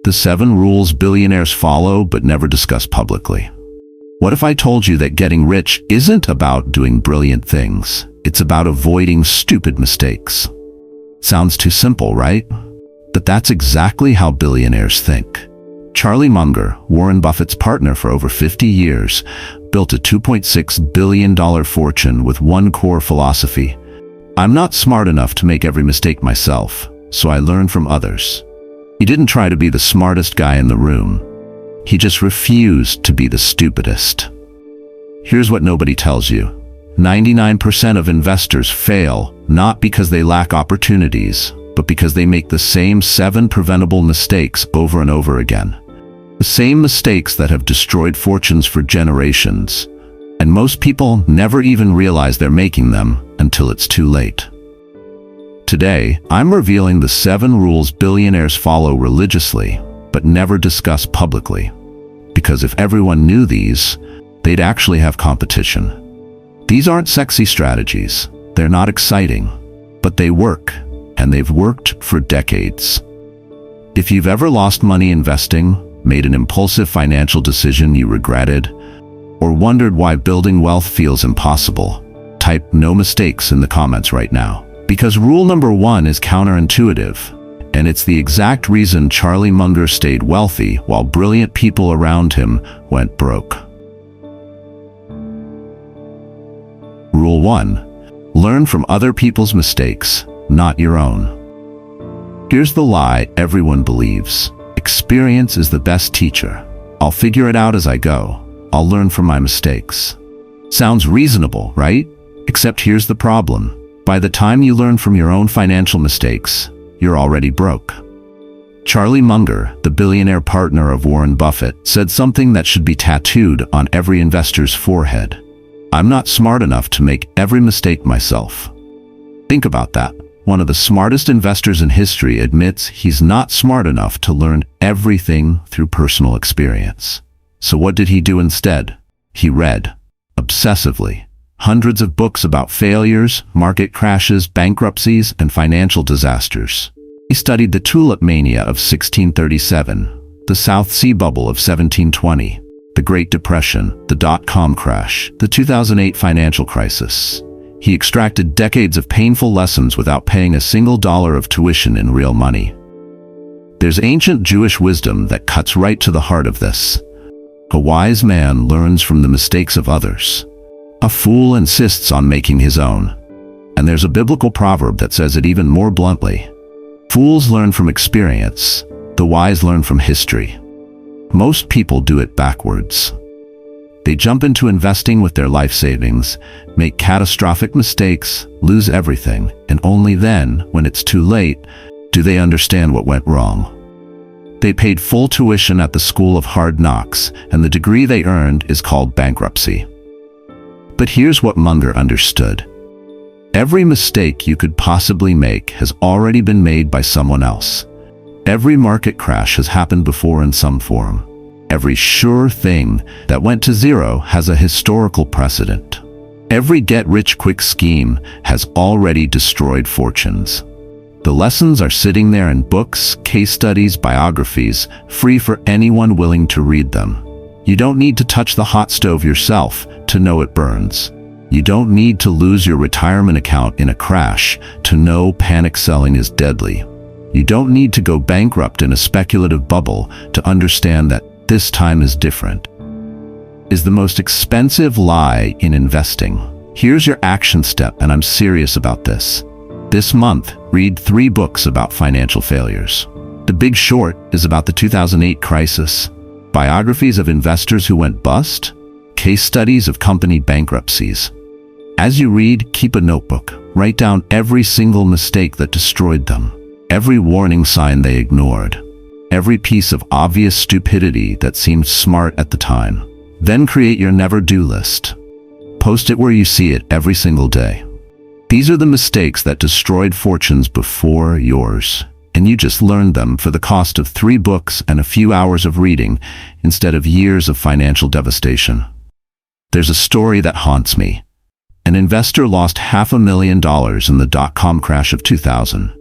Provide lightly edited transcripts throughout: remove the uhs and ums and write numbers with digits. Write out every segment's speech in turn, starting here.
The 7 rules billionaires follow but never discuss publicly. What if I told you that getting rich isn't about doing brilliant things? It's about avoiding stupid mistakes. Sounds too simple, right? But that's exactly how billionaires think. Charlie Munger, Warren Buffett's partner for over 50 years, built a $2.6 billion fortune with one core philosophy. I'm not smart enough to make every mistake myself, so I learn from others. He didn't try to be the smartest guy in the room. He just refused to be the stupidest. Here's what nobody tells you. 99% of investors fail, not because they lack opportunities, but because they make the same 7 preventable mistakes over and over again. The same mistakes that have destroyed fortunes for generations. And most people never even realize they're making them until it's too late. Today, I'm revealing the 7 rules billionaires follow religiously, but never discuss publicly. Because if everyone knew these, they'd actually have competition. These aren't sexy strategies. They're not exciting, but they work, and they've worked for decades. If you've ever lost money investing, made an impulsive financial decision you regretted, or wondered why building wealth feels impossible, type "no mistakes" in the comments right now. Because rule number 1 is counterintuitive, and it's the exact reason Charlie Munger stayed wealthy while brilliant people around him went broke. Rule 1. Learn from other people's mistakes, not your own. Here's the lie everyone believes. Experience is the best teacher. I'll figure it out as I go. I'll learn from my mistakes. Sounds reasonable, right? Except here's the problem. By the time you learn from your own financial mistakes, you're already broke. Charlie Munger, the billionaire partner of Warren Buffett, said something that should be tattooed on every investor's forehead. I'm not smart enough to make every mistake myself. Think about that. One of the smartest investors in history admits he's not smart enough to learn everything through personal experience. So what did he do instead? He read, obsessively, hundreds of books about failures, market crashes, bankruptcies, and financial disasters. He studied the tulip mania of 1637, the South Sea bubble of 1720, the Great Depression, the dot-com crash, the 2008 financial crisis. He extracted decades of painful lessons without paying a single dollar of tuition in real money. There's ancient Jewish wisdom that cuts right to the heart of this. A wise man learns from the mistakes of others. A fool insists on making his own. And there's a biblical proverb that says it even more bluntly. Fools learn from experience. The wise learn from history. Most people do it backwards. They jump into investing with their life savings, make catastrophic mistakes, lose everything, and only then, when it's too late, do they understand what went wrong. They paid full tuition at the school of hard knocks, and the degree they earned is called bankruptcy. But here's what Munger understood. Every mistake you could possibly make has already been made by someone else. Every market crash has happened before in some form. Every sure thing that went to zero has a historical precedent. Every get-rich-quick scheme has already destroyed fortunes. The lessons are sitting there in books, case studies, biographies, free for anyone willing to read them. You don't need to touch the hot stove yourself to know it burns. You don't need to lose your retirement account in a crash to know panic selling is deadly. You don't need to go bankrupt in a speculative bubble to understand that this time is different. Is the most expensive lie in investing. Here's your action step, and I'm serious about this. This month, read 3 books about financial failures. The Big Short is about the 2008 crisis. Biographies of investors who went bust. Case studies of company bankruptcies. As you read, keep a notebook. Write down every single mistake that destroyed them. Every warning sign they ignored. Every piece of obvious stupidity that seemed smart at the time. Then create your never-do list. Post it where you see it every single day. These are the mistakes that destroyed fortunes before yours, and you just learned them for the cost of 3 books and a few hours of reading instead of years of financial devastation. There's a story that haunts me. An investor lost $500,000 in the dot-com crash of 2000.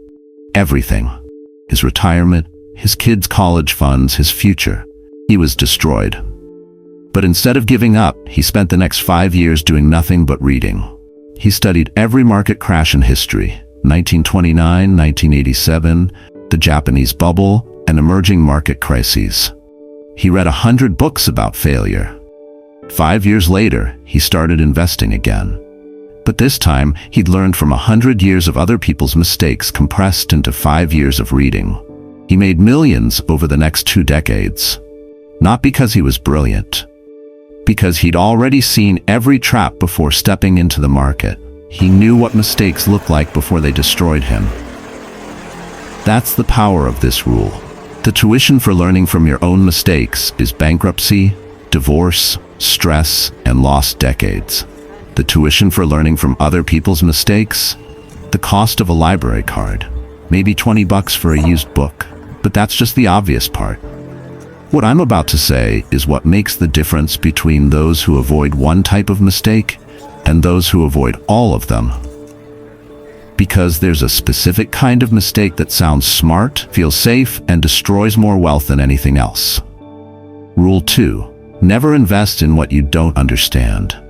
Everything. His retirement, his kids' college funds, his future. He was destroyed. But instead of giving up, he spent the next 5 years doing nothing but reading. He studied every market crash in history: 1929, 1987, the Japanese bubble, and emerging market crises. He read 100 books about failure. 5 years later, he started investing again. But this time, he'd learned from 100 years of other people's mistakes compressed into 5 years of reading. He made millions over the next 2 decades. Not because he was brilliant, because he'd already seen every trap before stepping into the market. He knew what mistakes looked like before they destroyed him. That's the power of this rule. The tuition for learning from your own mistakes is bankruptcy, divorce, stress, and lost decades. The tuition for learning from other people's mistakes? The cost of a library card. Maybe $20 for a used book. But that's just the obvious part. What I'm about to say is what makes the difference between those who avoid one type of mistake and those who avoid all of them. Because there's a specific kind of mistake that sounds smart, feels safe, and destroys more wealth than anything else. Rule 2. Never invest in what you don't understand.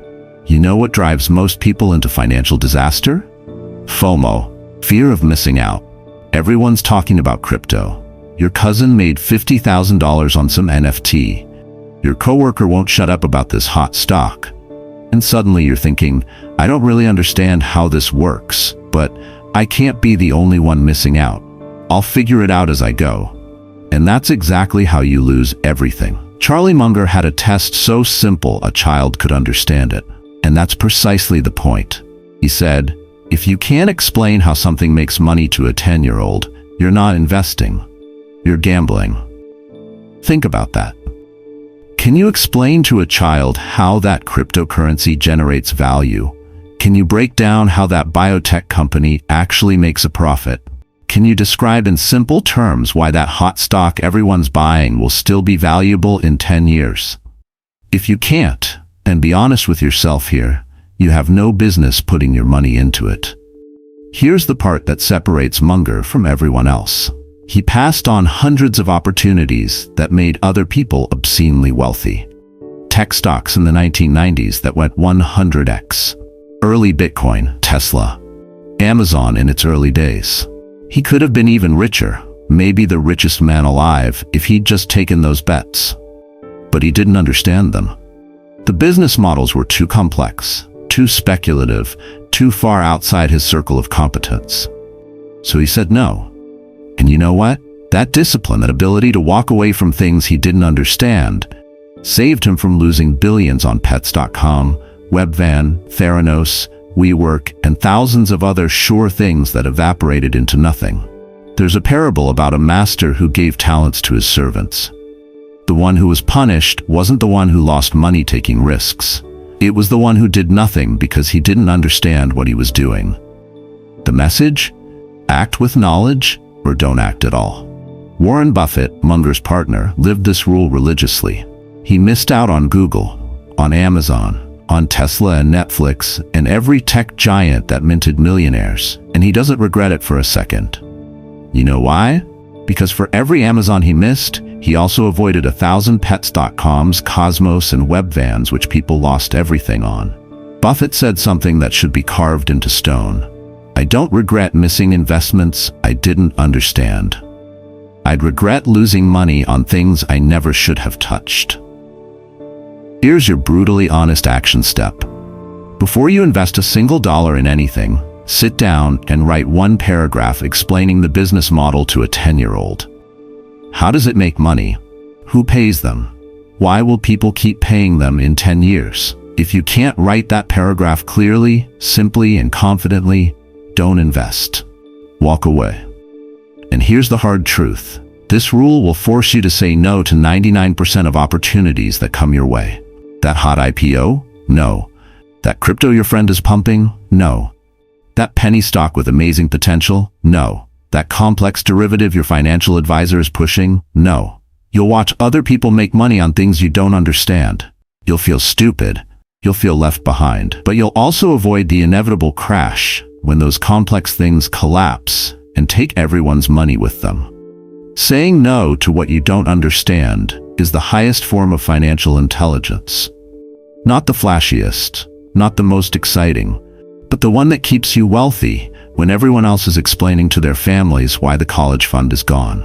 You know what drives most people into financial disaster? FOMO, fear of missing out. Everyone's talking about crypto. Your cousin made $50,000 on some NFT. Your coworker won't shut up about this hot stock. And suddenly you're thinking, I don't really understand how this works, but I can't be the only one missing out. I'll figure it out as I go. And that's exactly how you lose everything. Charlie Munger had a test so simple a child could understand it. And that's precisely the point. He said, if you can't explain how something makes money to a 10-year-old, you're not investing. You're gambling. Think about that. Can you explain to a child how that cryptocurrency generates value? Can you break down how that biotech company actually makes a profit? Can you describe in simple terms why that hot stock everyone's buying will still be valuable in 10 years? If you can't, and be honest with yourself here, you have no business putting your money into it. Here's the part that separates Munger from everyone else. He passed on hundreds of opportunities that made other people obscenely wealthy. Tech stocks in the 1990s that went 100x. Early Bitcoin, Tesla, Amazon in its early days. He could have been even richer, maybe the richest man alive, if he'd just taken those bets. But he didn't understand them. The business models were too complex, too speculative, too far outside his circle of competence. So he said no. And you know what? That discipline, that ability to walk away from things he didn't understand, saved him from losing billions on Pets.com, Webvan, Theranos, WeWork, and thousands of other sure things that evaporated into nothing. There's a parable about a master who gave talents to his servants. The one who was punished wasn't the one who lost money taking risks. It was the one who did nothing because he didn't understand what he was doing. The message? Act with knowledge, or don't act at all. Warren Buffett, Munger's partner, lived this rule religiously. He missed out on Google, on Amazon, on Tesla and Netflix, and every tech giant that minted millionaires, and he doesn't regret it for a second. You know why? Because for every Amazon he missed, he also avoided 1,000 Pets.coms, Cosmos, and Webvans which people lost everything on. Buffett said something that should be carved into stone. I don't regret missing investments I didn't understand. I'd regret losing money on things I never should have touched. Here's your brutally honest action step. Before you invest a single dollar in anything, sit down and write one paragraph explaining the business model to a 10-year-old. How does it make money? Who pays them? Why will people keep paying them in 10 years? If you can't write that paragraph clearly, simply, and confidently, don't invest. Walk away. And here's the hard truth. This rule will force you to say no to 99% of opportunities that come your way. That hot IPO? No. That crypto your friend is pumping? No. That penny stock with amazing potential? No. That complex derivative your financial advisor is pushing? No. You'll watch other people make money on things you don't understand. You'll feel stupid. You'll feel left behind. But you'll also avoid the inevitable crash when those complex things collapse and take everyone's money with them. Saying no to what you don't understand is the highest form of financial intelligence. Not the flashiest, not the most exciting, but the one that keeps you wealthy when everyone else is explaining to their families why the college fund is gone.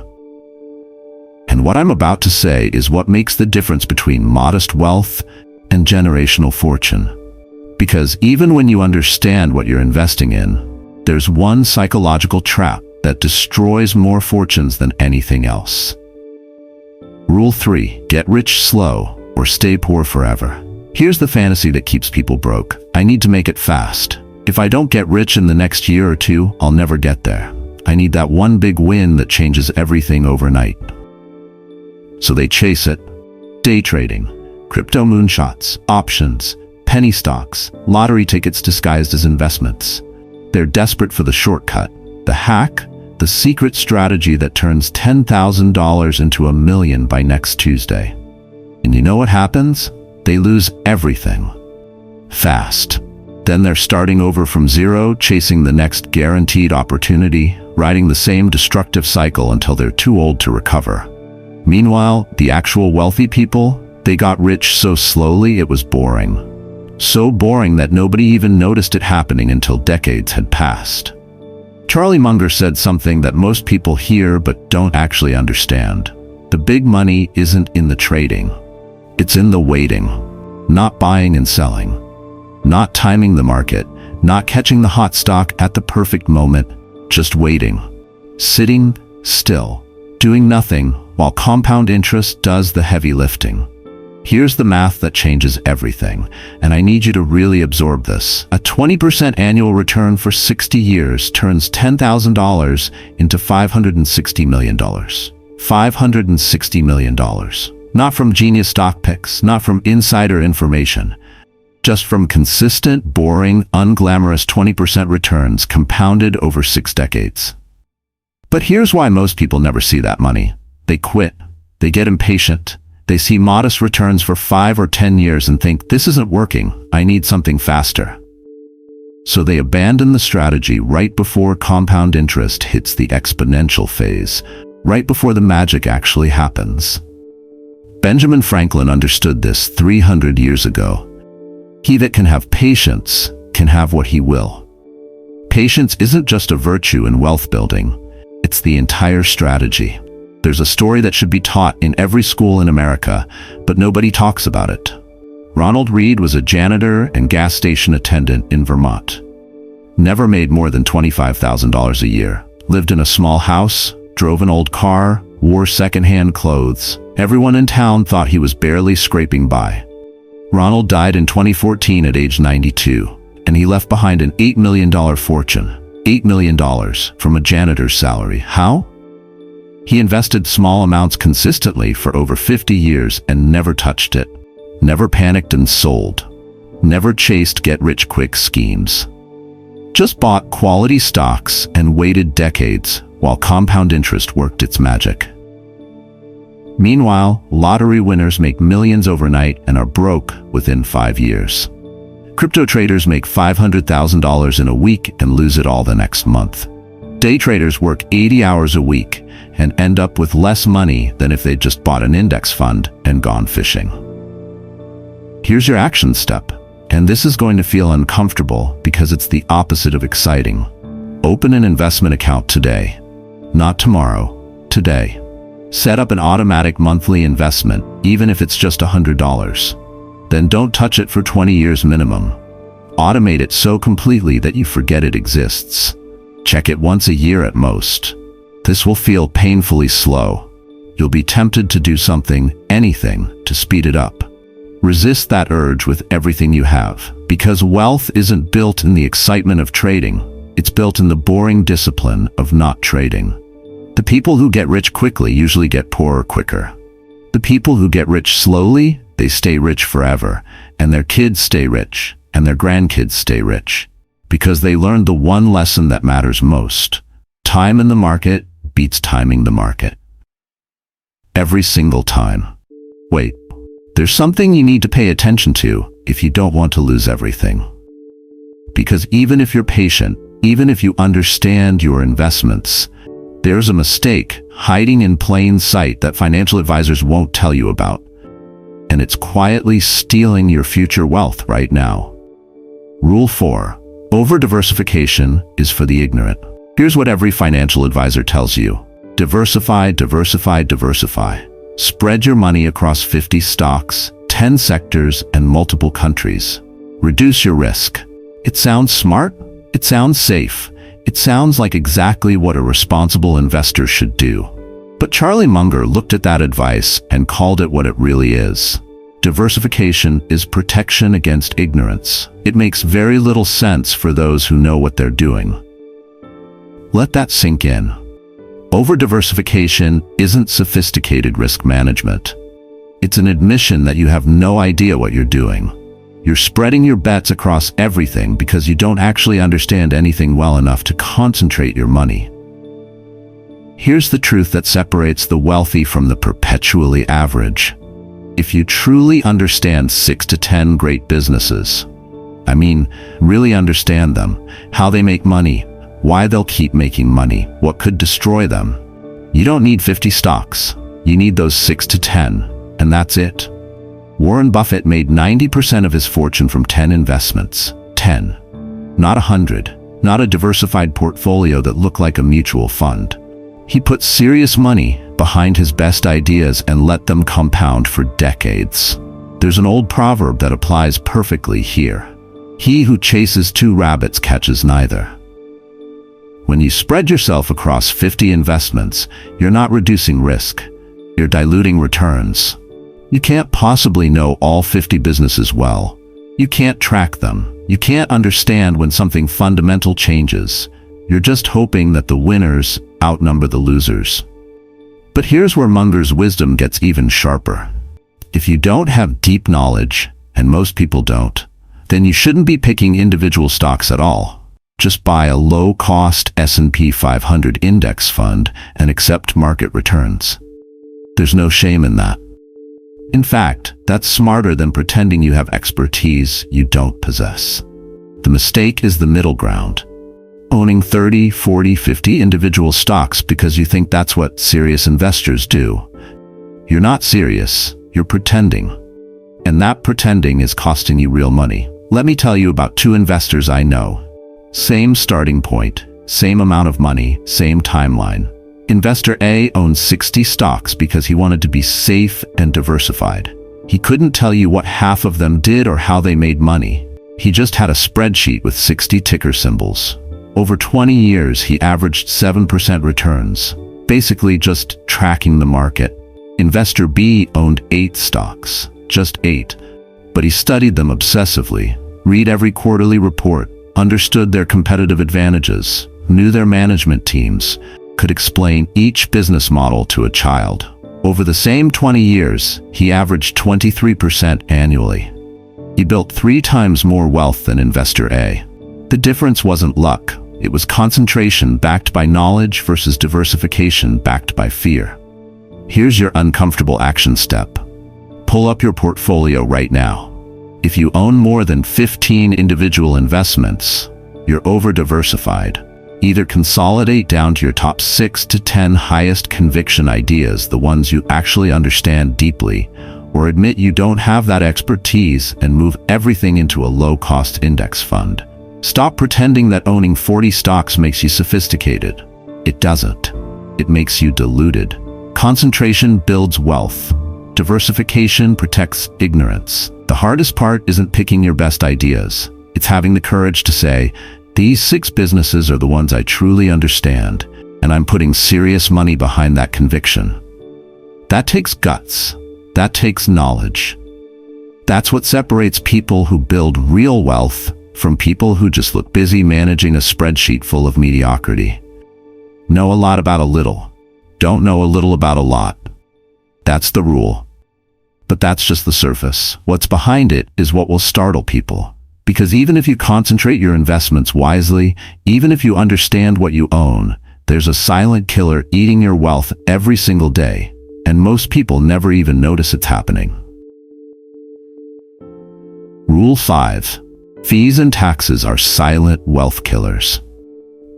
And what I'm about to say is what makes the difference between modest wealth and generational fortune. Because even when you understand what you're investing in, there's one psychological trap that destroys more fortunes than anything else. Rule 3. Get rich slow or stay poor forever. Here's the fantasy that keeps people broke. I need to make it fast. If I don't get rich in the next year or two, I'll never get there. I need that one big win that changes everything overnight. So they chase it. Day trading, crypto moonshots, options, penny stocks, lottery tickets disguised as investments. They're desperate for the shortcut, the hack, the secret strategy that turns $10,000 into $1 million by next Tuesday. And you know what happens? They lose everything. Fast. Then they're starting over from zero, chasing the next guaranteed opportunity, riding the same destructive cycle until they're too old to recover. Meanwhile, the actual wealthy people, they got rich so slowly it was boring. So boring that nobody even noticed it happening until decades had passed. Charlie Munger said something that most people hear but don't actually understand. The big money isn't in the trading. It's in the waiting. Not buying and selling. Not timing the market. Not catching the hot stock at the perfect moment. Just waiting. Sitting still. Doing nothing while compound interest does the heavy lifting. Here's the math that changes everything, and I need you to really absorb this. A 20% annual return for 60 years turns $10,000 into $560 million. $560 million. Not from genius stock picks, not from insider information, just from consistent, boring, unglamorous 20% returns compounded over 6 decades. But here's why most people never see that money. They quit. They get impatient. They see modest returns for 5 or 10 years and think, this isn't working, I need something faster. So they abandon the strategy right before compound interest hits the exponential phase, right before the magic actually happens. Benjamin Franklin understood this 300 years ago. He that can have patience can have what he will. Patience isn't just a virtue in wealth building, it's the entire strategy. There's a story that should be taught in every school in America, but nobody talks about it. Ronald Read was a janitor and gas station attendant in Vermont. Never made more than $25,000 a year. Lived in a small house, drove an old car, wore secondhand clothes. Everyone in town thought he was barely scraping by. Ronald died in 2014 at age 92, and he left behind an $8 million fortune. $8 million from a janitor's salary. How? He invested small amounts consistently for over 50 years and never touched it. Never panicked and sold. Never chased get-rich-quick schemes. Just bought quality stocks and waited decades while compound interest worked its magic. Meanwhile, lottery winners make millions overnight and are broke within 5 years. Crypto traders make $500,000 in a week and lose it all the next month. Day traders work 80 hours a week and end up with less money than if they'd just bought an index fund and gone fishing. Here's your action step, and this is going to feel uncomfortable because it's the opposite of exciting. Open an investment account today. Not tomorrow, today. Set up an automatic monthly investment, even if it's just $100. Then don't touch it for 20 years minimum. Automate it so completely that you forget it exists. Check it once a year at most. This will feel painfully slow. You'll be tempted to do something, anything, to speed it up. Resist that urge with everything you have, because wealth isn't built in the excitement of trading. It's built in the boring discipline of not trading. The people who get rich quickly usually get poorer quicker. The people who get rich slowly, they stay rich forever, and their kids stay rich, and their grandkids stay rich, because they learned the one lesson that matters most. Time in the market beats timing the market. Every single time. Wait, there's something you need to pay attention to if you don't want to lose everything. Because even if you're patient, even if you understand your investments, There's a mistake hiding in plain sight that financial advisors won't tell you about. And it's quietly stealing your future wealth right now. Rule 4. Over-diversification is for the ignorant. Here's what every financial advisor tells you. Diversify, diversify, diversify. Spread your money across 50 stocks, 10 sectors, and multiple countries. Reduce your risk. It sounds smart. It sounds safe. It sounds like exactly what a responsible investor should do. But Charlie Munger looked at that advice and called it what it really is. Diversification is protection against ignorance. It makes very little sense for those who know what they're doing. Let that sink in. Over-diversification isn't sophisticated risk management. It's an admission that you have no idea what you're doing. You're spreading your bets across everything because you don't actually understand anything well enough to concentrate your money. Here's the truth that separates the wealthy from the perpetually average. If you truly understand 6 to 10 great businesses, really understand them, how they make money, why they'll keep making money, what could destroy them, you don't need 50 stocks. You need those 6 to 10, and that's it. Warren Buffett made 90% of his fortune from 10 investments. 10. Not 100. Not a diversified portfolio that looked like a mutual fund. He put serious money behind his best ideas and let them compound for decades. There's an old proverb that applies perfectly here. He who chases 2 rabbits catches neither. When you spread yourself across 50 investments, you're not reducing risk. You're diluting returns. You can't possibly know all 50 businesses well. You can't track them. You can't understand when something fundamental changes. You're just hoping that the winners outnumber the losers. But here's where Munger's wisdom gets even sharper. If you don't have deep knowledge, and most people don't, then you shouldn't be picking individual stocks at all. Just buy a low-cost S&P 500 index fund and accept market returns. There's no shame in that. In fact, that's smarter than pretending you have expertise you don't possess. The mistake is the middle ground. Owning 30, 40, 50 individual stocks because you think that's what serious investors do. You're not serious, you're pretending. And that pretending is costing you real money. Let me tell you about 2 investors I know. Same starting point, same amount of money, same timeline. Investor A owned 60 stocks because he wanted to be safe and diversified. He couldn't tell you what half of them did or how they made money. He just had a spreadsheet with 60 ticker symbols. Over 20 years, he averaged 7% returns, basically just tracking the market. Investor B owned 8 stocks, just 8, but he studied them obsessively, read every quarterly report, understood their competitive advantages, knew their management teams, could explain each business model to a child. Over the same 20 years, he averaged 23% annually. He built 3 times more wealth than Investor A. The difference wasn't luck. It was concentration backed by knowledge versus diversification backed by fear. Here's your uncomfortable action step. Pull up your portfolio right now. If you own more than 15 individual investments, you're over-diversified. Either consolidate down to your top 6 to 10 highest conviction ideas, the ones you actually understand deeply, or admit you don't have that expertise and move everything into a low-cost index fund. Stop pretending that owning 40 stocks makes you sophisticated. It doesn't. It makes you deluded. Concentration builds wealth. Diversification protects ignorance. The hardest part isn't picking your best ideas. It's having the courage to say, these 6 businesses are the ones I truly understand, and I'm putting serious money behind that conviction. That takes guts. That takes knowledge. That's what separates people who build real wealth from people who just look busy managing a spreadsheet full of mediocrity. Know a lot about a little. Don't know a little about a lot. That's the rule. But that's just the surface. What's behind it is what will startle people. Because even if you concentrate your investments wisely, even if you understand what you own, there's a silent killer eating your wealth every single day, and most people never even notice it's happening. Rule 5. Fees and taxes are silent wealth killers.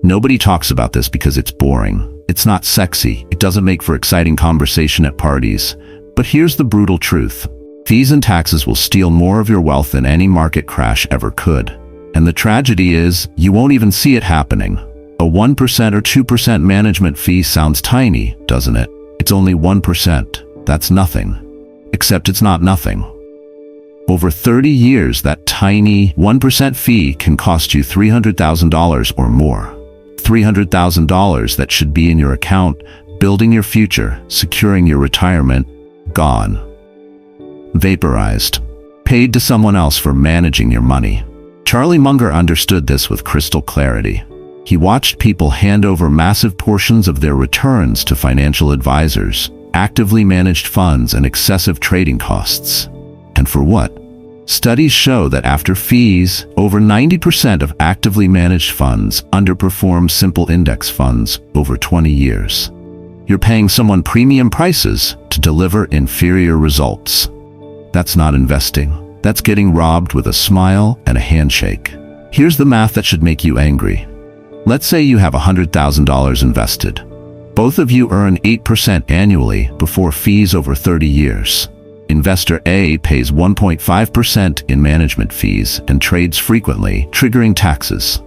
Nobody talks about this because it's boring. It's not sexy. It doesn't make for exciting conversation at parties. But here's the brutal truth. Fees and taxes will steal more of your wealth than any market crash ever could. And the tragedy is, you won't even see it happening. A 1% or 2% management fee sounds tiny, doesn't it? It's only 1%. That's nothing. Except it's not nothing. Over 30 years, that tiny 1% fee can cost you $300,000 or more. $300,000 that should be in your account, building your future, securing your retirement, gone. Vaporized. Paid to someone else for managing your money. Charlie Munger understood this with crystal clarity. He watched people hand over massive portions of their returns to financial advisors, actively managed funds, and excessive trading costs. And for what? Studies show that after fees, over 90% of actively managed funds underperform simple index funds over 20 years. You're paying someone premium prices to deliver inferior results. That's not investing. That's getting robbed with a smile and a handshake. Here's the math that should make you angry. Let's say you have $100,000 invested. Both of you earn 8% annually before fees over 30 years. Investor A pays 1.5% in management fees and trades frequently, triggering taxes.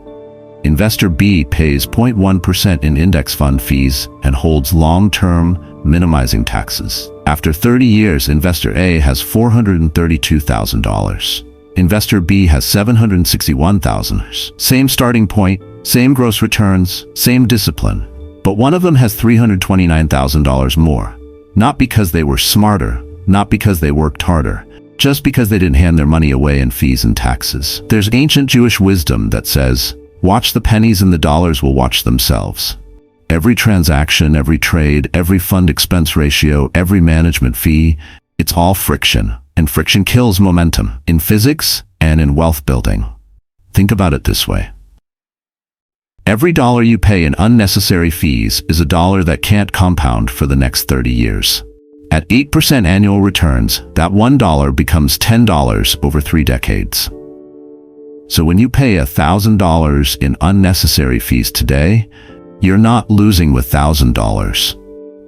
Investor B pays 0.1% in index fund fees and holds long-term, minimizing taxes. After 30 years, Investor A has $432,000. Investor B has $761,000. Same starting point, same gross returns, same discipline. But one of them has $329,000 more. Not because they were smarter, not because they worked harder, just because they didn't hand their money away in fees and taxes. There's ancient Jewish wisdom that says, watch the pennies and the dollars will watch themselves. Every transaction, every trade, every fund expense ratio, every management fee, it's all friction. And friction kills momentum in physics and in wealth building. Think about it this way. Every dollar you pay in unnecessary fees is a dollar that can't compound for the next 30 years. At 8% annual returns, that $1 becomes $10 over 3 decades. So when you pay $1,000 in unnecessary fees today, you're not losing with $1,000.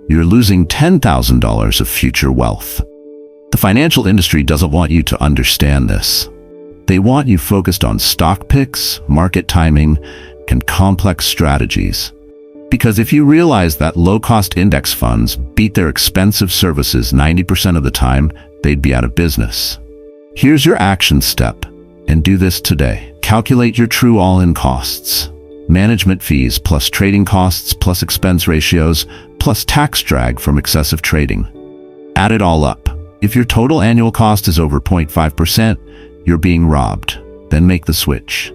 You're losing $10,000 of future wealth. The financial industry doesn't want you to understand this. They want you focused on stock picks, market timing, and complex strategies. Because if you realize that low-cost index funds beat their expensive services 90% of the time, they'd be out of business. Here's your action step, and do this today. Calculate your true all-in costs. Management fees plus trading costs plus expense ratios plus tax drag from excessive trading. Add it all up. If your total annual cost is over 0.5%, you're being robbed. Then make the switch.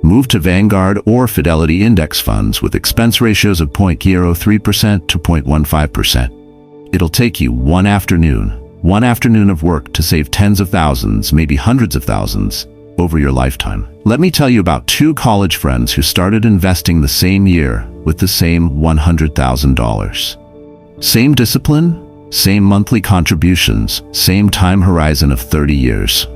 Move to Vanguard or Fidelity index funds with expense ratios of 0.03% to 0.15%. It'll take you one afternoon of work to save tens of thousands, maybe hundreds of thousands, over your lifetime. Let me tell you about 2 college friends who started investing the same year with the same $100,000. Same discipline, same monthly contributions, same time horizon of 30 years.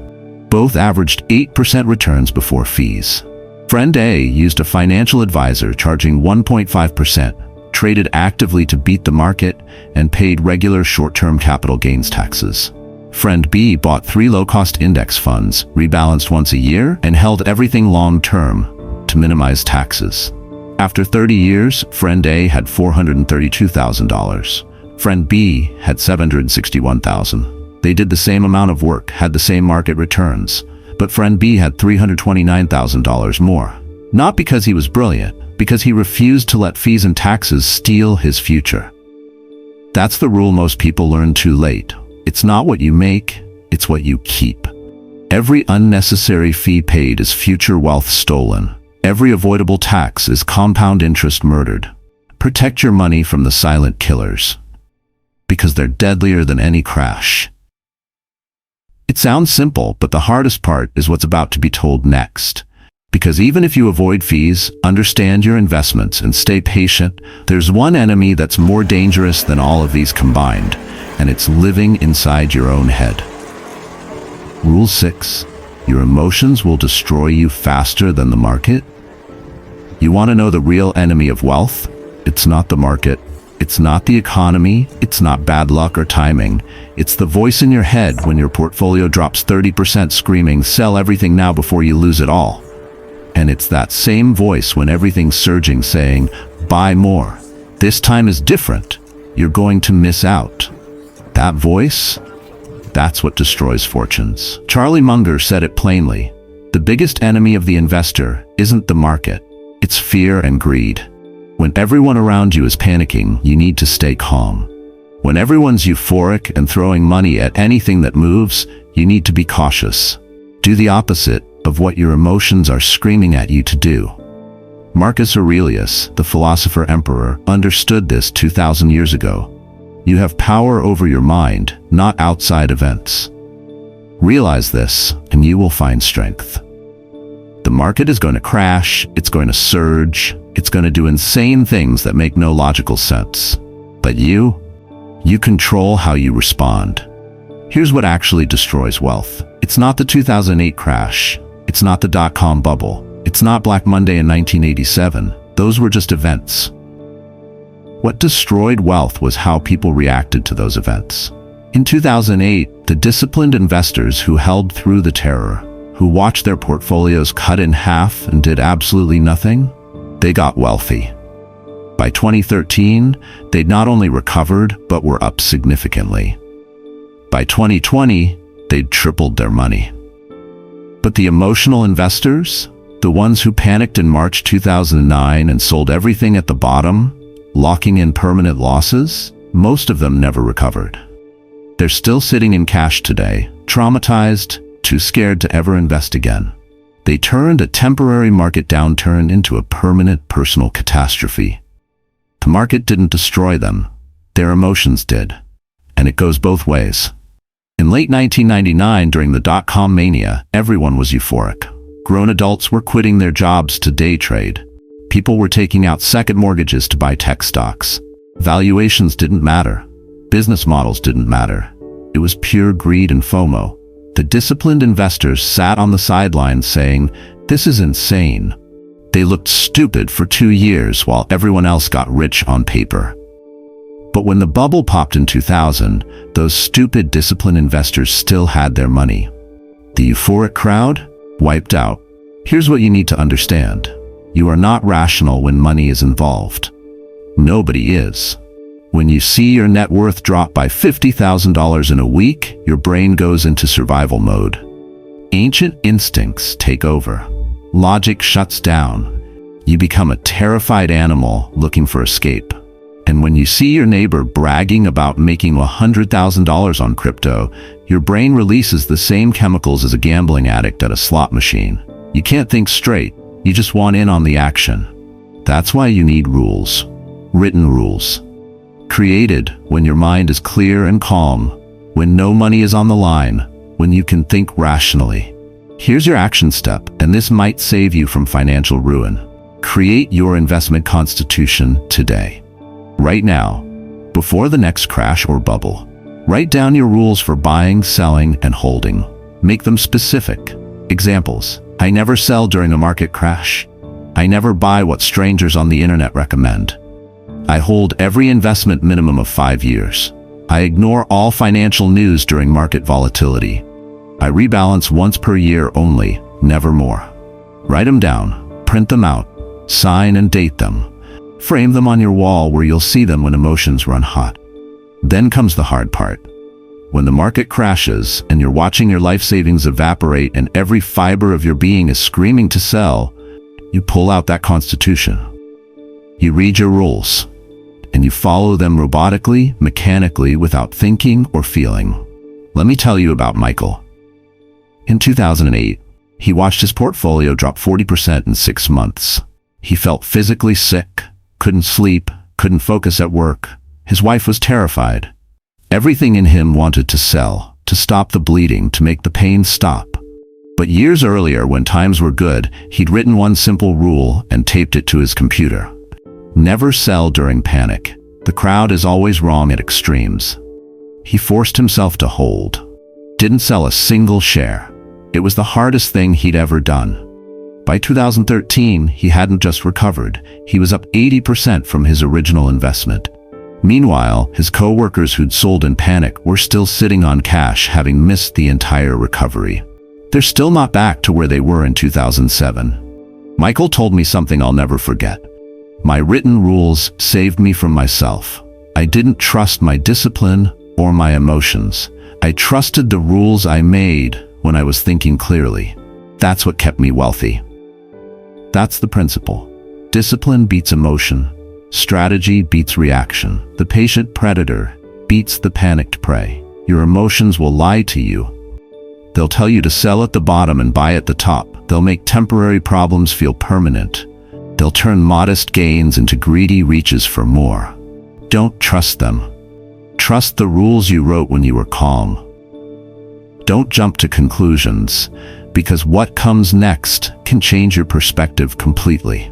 Both averaged 8% returns before fees. Friend A used a financial advisor charging 1.5%, traded actively to beat the market, and paid regular short-term capital gains taxes. Friend B bought 3 low-cost index funds, rebalanced once a year, and held everything long-term to minimize taxes. After 30 years, Friend A had $432,000. Friend B had $761,000. They did the same amount of work, had the same market returns, but Friend B had $329,000 more. Not because he was brilliant, because he refused to let fees and taxes steal his future. That's the rule most people learn too late. It's not what you make, it's what you keep. Every unnecessary fee paid is future wealth stolen. Every avoidable tax is compound interest murdered. Protect your money from the silent killers, because they're deadlier than any crash. It sounds simple, but the hardest part is what's about to be told next. Because even if you avoid fees, understand your investments, and stay patient, there's one enemy that's more dangerous than all of these combined, and it's living inside your own head. Rule 6. Your emotions will destroy you faster than the market. You want to know the real enemy of wealth? It's not the market. It's not the economy. It's not bad luck or timing. It's the voice in your head when your portfolio drops 30% screaming, "Sell everything now before you lose it all." And it's that same voice when everything's surging saying, "Buy more. This time is different. You're going to miss out." That voice? That's what destroys fortunes. Charlie Munger said it plainly. The biggest enemy of the investor isn't the market. It's fear and greed. When everyone around you is panicking, you need to stay calm. When everyone's euphoric and throwing money at anything that moves, you need to be cautious. Do the opposite of what your emotions are screaming at you to do. Marcus Aurelius, the philosopher emperor, understood this 2,000 years ago. You have power over your mind, not outside events. Realize this, and you will find strength. The market is going to crash, it's going to surge, it's going to do insane things that make no logical sense. But you control how you respond. Here's what actually destroys wealth. It's not the 2008 crash. It's not the dot-com bubble. It's not Black Monday in 1987. Those were just events. What destroyed wealth was how people reacted to those events. In 2008, the disciplined investors who held through the terror, who watched their portfolios cut in half and did absolutely nothing, they got wealthy. By 2013, they'd not only recovered, but were up significantly. By 2020, they'd tripled their money. But the emotional investors, the ones who panicked in March 2009 and sold everything at the bottom, locking in permanent losses, most of them never recovered. They're still sitting in cash today, traumatized, too scared to ever invest again. They turned a temporary market downturn into a permanent personal catastrophe. The market didn't destroy them. Their emotions did. And it goes both ways. In late 1999, during the dot-com mania, everyone was euphoric. Grown adults were quitting their jobs to day trade. People were taking out second mortgages to buy tech stocks. Valuations didn't matter. Business models didn't matter. It was pure greed and FOMO. The disciplined investors sat on the sidelines saying, "This is insane." They looked stupid for 2 years while everyone else got rich on paper. But when the bubble popped in 2000, those stupid disciplined investors still had their money. The euphoric crowd wiped out. Here's what you need to understand. You are not rational when money is involved. Nobody is. When you see your net worth drop by $50,000 in a week, your brain goes into survival mode. Ancient instincts take over. Logic shuts down. You become a terrified animal looking for escape. And when you see your neighbor bragging about making $100,000 on crypto, your brain releases the same chemicals as a gambling addict at a slot machine. You can't think straight. You just want in on the action. That's why you need rules. Written rules. Created when your mind is clear and calm, when no money is on the line, when you can think rationally. Here's your action step, and this might save you from financial ruin. Create your investment constitution today. Right now, before the next crash or bubble. Write down your rules for buying, selling, and holding. Make them specific. Examples: I never sell during a market crash. I never buy what strangers on the internet recommend. I hold every investment minimum of 5 years. I ignore all financial news during market volatility. I rebalance once per year only, never more. Write them down, print them out, sign and date them. Frame them on your wall where you'll see them when emotions run hot. Then comes the hard part. When the market crashes and you're watching your life savings evaporate and every fiber of your being is screaming to sell, you pull out that constitution. You read your rules, and you follow them robotically, mechanically, without thinking or feeling. Let me tell you about Michael. In 2008, he watched his portfolio drop 40% in 6 months. He felt physically sick, couldn't sleep, couldn't focus at work. His wife was terrified. Everything in him wanted to sell, to stop the bleeding, to make the pain stop. But years earlier, when times were good, he'd written one simple rule and taped it to his computer. Never sell during panic. The crowd is always wrong at extremes. He forced himself to hold. Didn't sell a single share. It was the hardest thing he'd ever done. By 2013, he hadn't just recovered, he was up 80% from his original investment. Meanwhile, his co-workers who'd sold in panic were still sitting on cash, having missed the entire recovery. They're still not back to where they were in 2007. Michael told me something I'll never forget. My written rules saved me from myself. I didn't trust my discipline or my emotions. I trusted the rules I made when I was thinking clearly. That's what kept me wealthy. That's the principle. Discipline beats emotion. Strategy beats reaction. The patient predator beats the panicked prey. Your emotions will lie to you. They'll tell you to sell at the bottom and buy at the top. They'll make temporary problems feel permanent. They'll turn modest gains into greedy reaches for more. Don't trust them. Trust the rules you wrote when you were calm. Don't jump to conclusions, because what comes next can change your perspective completely.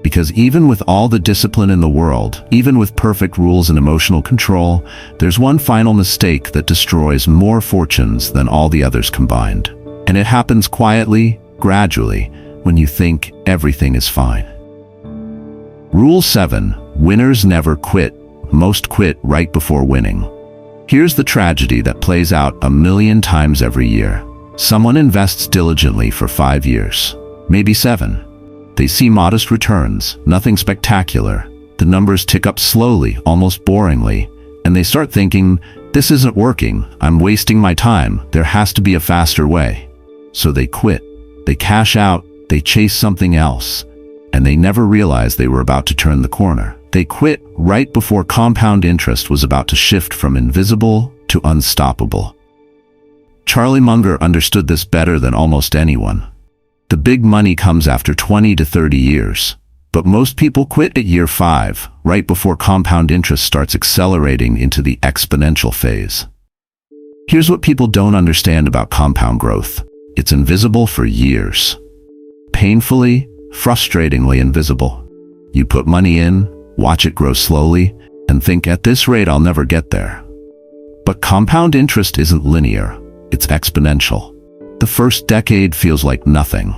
Because even with all the discipline in the world, even with perfect rules and emotional control, there's one final mistake that destroys more fortunes than all the others combined. And it happens quietly, gradually, when you think everything is fine. Rule 7. Winners never quit. Most quit right before winning. Here's the tragedy that plays out 1,000,000 times every year. Someone invests diligently for 5 years, maybe 7. They see modest returns, nothing spectacular. The numbers tick up slowly, almost boringly, and they start thinking, this isn't working, I'm wasting my time, there has to be a faster way. So they quit, they cash out, they chase something else, and they never realize they were about to turn the corner. They quit right before compound interest was about to shift from invisible to unstoppable. Charlie Munger understood this better than almost anyone. The big money comes after 20 to 30 years, but most people quit at year 5, right before compound interest starts accelerating into the exponential phase. Here's what people don't understand about compound growth. It's invisible for years. Painfully, frustratingly invisible. You put money in, watch it grow slowly, and think, at this rate I'll never get there. But compound interest isn't linear, it's exponential. The first decade feels like nothing.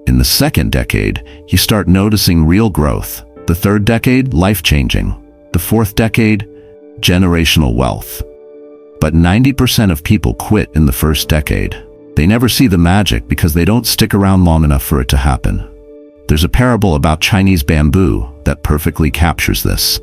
In the second decade, you start noticing real growth. The third decade, life-changing. The fourth decade, generational wealth. But 90% of people quit in the first decade. They never see the magic because they don't stick around long enough for it to happen. There's a parable about Chinese bamboo that perfectly captures this.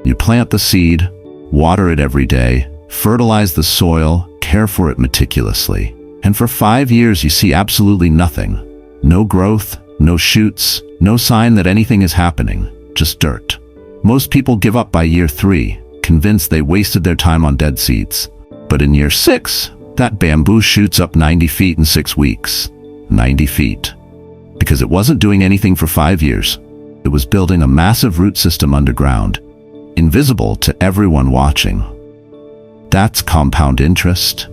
You plant the seed, water it every day, fertilize the soil, care for it meticulously, and for 5 years you see absolutely nothing. No growth, no shoots, no sign that anything is happening, just dirt. Most people give up by year 3, convinced they wasted their time on dead seeds. But in year 6, that bamboo shoots up 90 feet in 6 weeks. 90 feet. Because it wasn't doing anything for 5 years. It was building a massive root system underground, invisible to everyone watching. That's compound interest.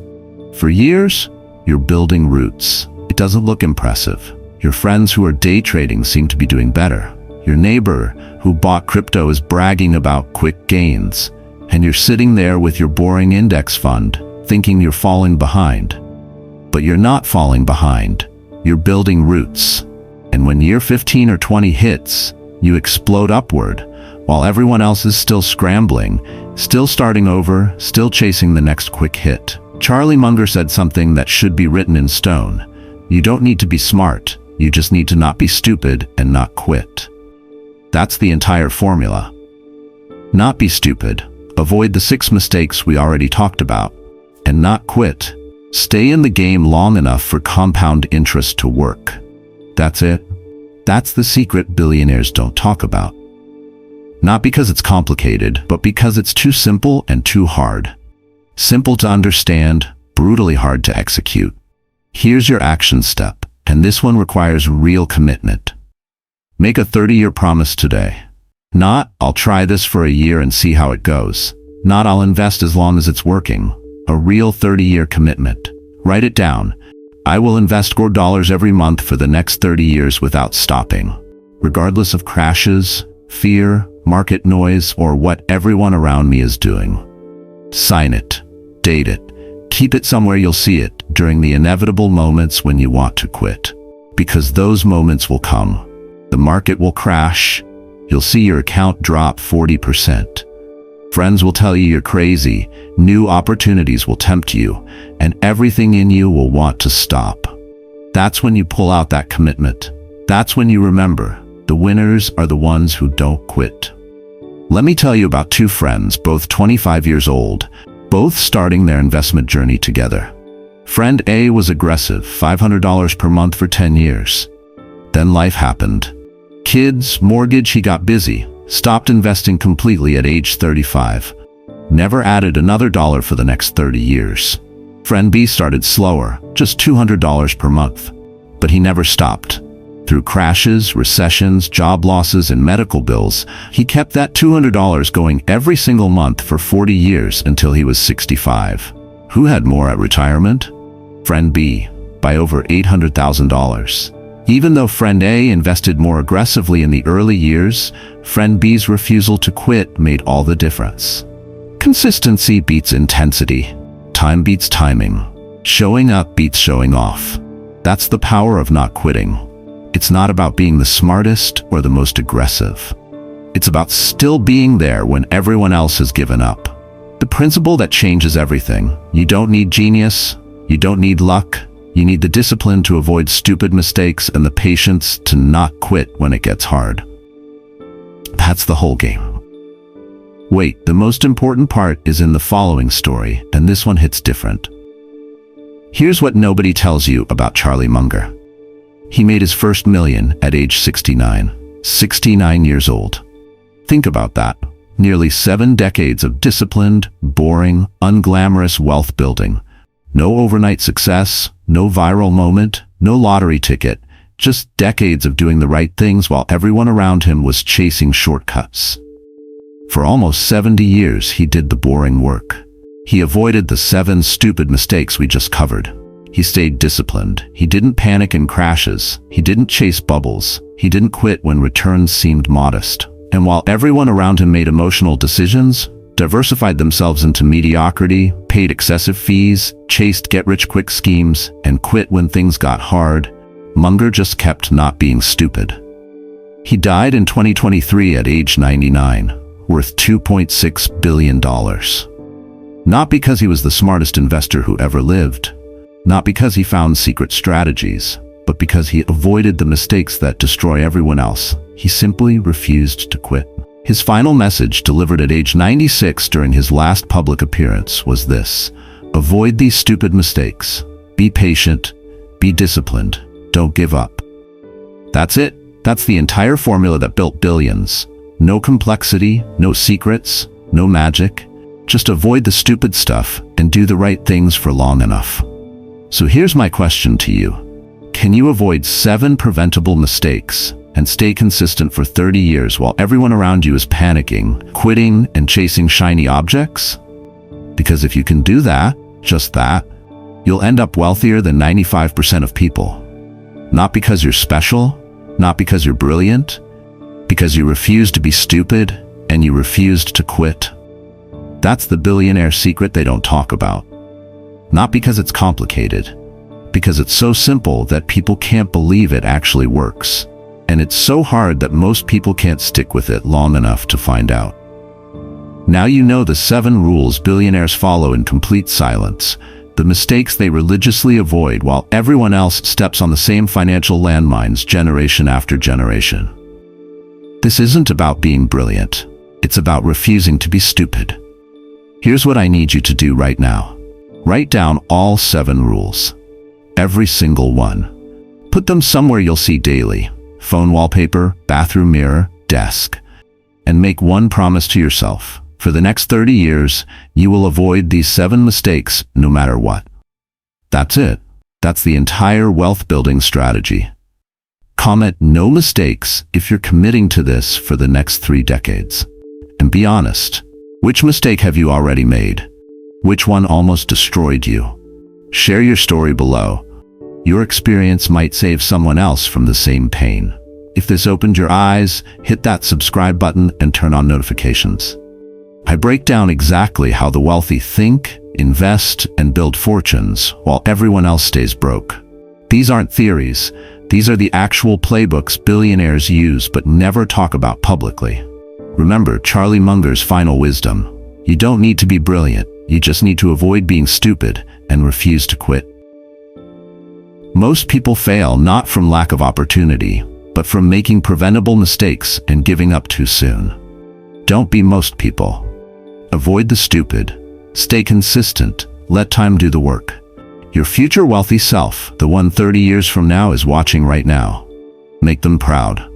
For years, you're building roots. It doesn't look impressive. Your friends who are day trading seem to be doing better. Your neighbor who bought crypto is bragging about quick gains. And you're sitting there with your boring index fund, thinking you're falling behind. But you're not falling behind. You're building roots. And when year 15 or 20 hits, you explode upward, while everyone else is still scrambling, still starting over, still chasing the next quick hit. Charlie Munger said something that should be written in stone. You don't need to be smart, you just need to not be stupid and not quit. That's the entire formula. Not be stupid, avoid the 6 mistakes we already talked about, and not quit. Stay in the game long enough for compound interest to work. That's it. That's the secret billionaires don't talk about. Not because it's complicated, but because it's too simple and too hard. Simple to understand, brutally hard to execute. Here's your action step, and this one requires real commitment. Make a 30-year promise today. Not, I'll try this for a year and see how it goes. Not, I'll invest as long as it's working. A real 30-year commitment. Write it down. I will invest $4 every month for the next 30 years without stopping. Regardless of crashes, fear, market noise, or what everyone around me is doing. Sign it. Date it. Keep it somewhere you'll see it during the inevitable moments when you want to quit. because those moments will come. The market will crash. You'll see your account drop 40%. Friends will tell you you're crazy. New opportunities will tempt you, and everything in you will want to stop. That's when you pull out that commitment. That's when you remember, the winners are the ones who don't quit. Let me tell you about two friends, both 25 years old, both starting their investment journey together. Friend A was aggressive, $500 per month for 10 years. Then life happened. Kids, mortgage, he got busy, stopped investing completely at age 35. Never added another dollar for the next 30 years. Friend B started slower, just $200 per month. But he never stopped. Through crashes, recessions, job losses, and medical bills, he kept that $200 going every single month for 40 years until he was 65. Who had more at retirement? Friend B, by over $800,000. Even though Friend A invested more aggressively in the early years, Friend B's refusal to quit made all the difference. Consistency beats intensity. Time beats timing. Showing up beats showing off. That's the power of not quitting. It's not about being the smartest or the most aggressive. It's about still being there when everyone else has given up. The principle that changes everything. You don't need genius. You don't need luck. You need the discipline to avoid stupid mistakes and the patience to not quit when it gets hard. That's the whole game. Wait, the most important part is in the following story, and this one hits different. Here's what nobody tells you about Charlie Munger. He made his first million at age 69. 69 years old. Think about that. Nearly 7 decades of disciplined, boring, unglamorous wealth building. No overnight success, no viral moment, no lottery ticket, just decades of doing the right things while everyone around him was chasing shortcuts. For almost 70 years, he did the boring work. He avoided the 7 stupid mistakes we just covered. He stayed disciplined. He didn't panic in crashes. He didn't chase bubbles. He didn't quit when returns seemed modest. And while everyone around him made emotional decisions, diversified themselves into mediocrity, paid excessive fees, chased get-rich-quick schemes, and quit when things got hard, Munger just kept not being stupid. He died in 2023 at age 99, worth $2.6 billion. Not because he was the smartest investor who ever lived, not because he found secret strategies, but because he avoided the mistakes that destroy everyone else. He simply refused to quit. His final message, delivered at age 96 during his last public appearance, was this: avoid these stupid mistakes. Be patient. Be disciplined. Don't give up. That's it. That's the entire formula that built billions. No complexity, no secrets, no magic. Just avoid the stupid stuff and do the right things for long enough. So here's my question to you. Can you avoid 7 preventable mistakes and stay consistent for 30 years while everyone around you is panicking, quitting, and chasing shiny objects? Because if you can do that, just that, you'll end up wealthier than 95% of people. Not because you're special, not because you're brilliant, because you refuse to be stupid and you refused to quit. That's the billionaire secret they don't talk about. Not because it's complicated, because it's so simple that people can't believe it actually works. And it's so hard that most people can't stick with it long enough to find out. Now you know the 7 rules billionaires follow in complete silence, the mistakes they religiously avoid while everyone else steps on the same financial landmines generation after generation. This isn't about being brilliant. It's about refusing to be stupid. Here's what I need you to do right now. Write down all 7 rules. Every single one. Put them somewhere you'll see daily. Phone wallpaper, bathroom mirror, desk. And make one promise to yourself. For the next 30 years, you will avoid these 7 mistakes no matter what. That's it. That's the entire wealth building strategy. Comment "no mistakes" if you're committing to this for the next 3 decades. And be honest. Which mistake have you already made? Which one almost destroyed you? Share your story below. Your experience might save someone else from the same pain. If this opened your eyes, hit that subscribe button and turn on notifications. I break down exactly how the wealthy think, invest, and build fortunes while everyone else stays broke. These aren't theories. These are the actual playbooks billionaires use but never talk about publicly. Remember Charlie Munger's final wisdom: you don't need to be brilliant, you just need to avoid being stupid and refuse to quit. Most people fail not from lack of opportunity, but from making preventable mistakes and giving up too soon. Don't be most people. Avoid the stupid. Stay consistent. Let time do the work. Your future wealthy self, the one 30 years from now, is watching right now. Make them proud.